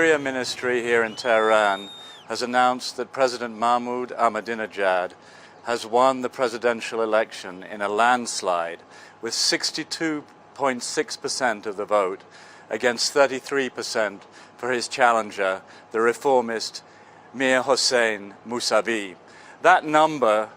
Interior Ministry here in Tehran has announced that President Mahmoud Ahmadinejad has won the presidential election in a landslide with 62.6% of the vote against 33% for his challenger, the reformist Mir Hossein Mousavi. That number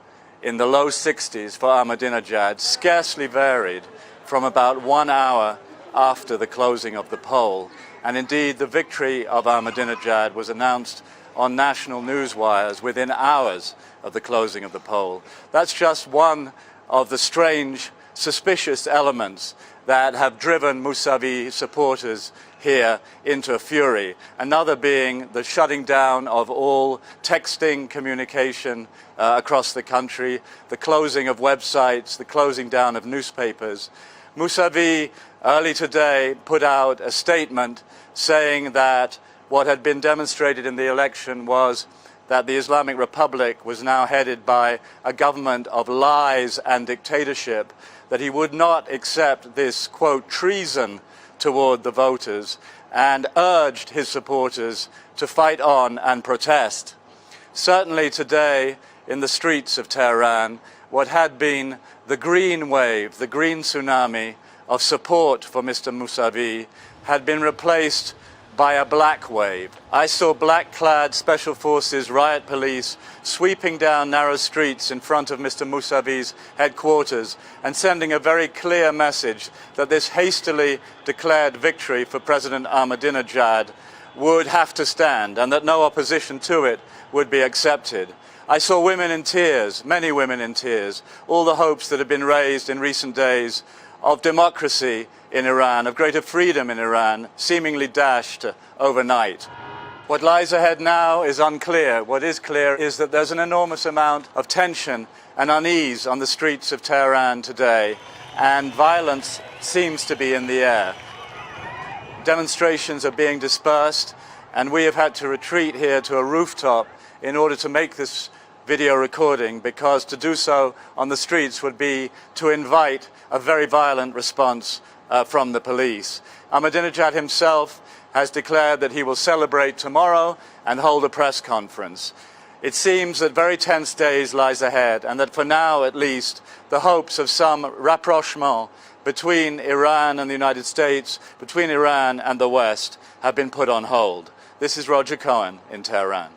in the low 60s for Ahmadinejad scarcely varied from about 1 hour after the closing of the poll. And indeed, the victory of Ahmadinejad was announced on national news wires within hours of the closing of the poll. That's just one of the strange, suspicious elements that have driven Mousavi supporters here into a fury. Another being the shutting down of all texting communication across the country, the closing of websites, the closing down of newspapers. Mousavi early today put out a statement saying that what had been demonstrated in the election was that the Islamic Republic was now headed by a government of lies and dictatorship, that he would not accept this, quote, treason toward the voters, and urged his supporters to fight on and protest. Certainly today, in the streets of Tehran, what had been the green wave, the green tsunami of support for Mr. Mousavi had been replaced by a black wave. I saw black-clad Special Forces riot police sweeping down narrow streets in front of Mr. Mousavi's headquarters and sending a very clear message that this hastily declared victory for President Ahmadinejad would have to stand and that no opposition to it would be accepted. I saw women in tears, many women in tears, all the hopes that had been raised in recent days of democracy in Iran, of greater freedom in Iran, seemingly dashed overnight. What lies ahead now is unclear. What is clear is that there's an enormous amount of tension and unease on the streets of Tehran today, and violence seems to be in the air. Demonstrations are being dispersed, and we have had to retreat here to a rooftop in order to make this video recording, because to do so on the streets would be to invite a very violent response from the police. Ahmadinejad himself has declared that he will celebrate tomorrow and hold a press conference. It seems that very tense days lies ahead, and that for now at least the hopes of some rapprochement between Iran and the United States, between Iran and the West, have been put on hold. This is Roger Cohen in Tehran.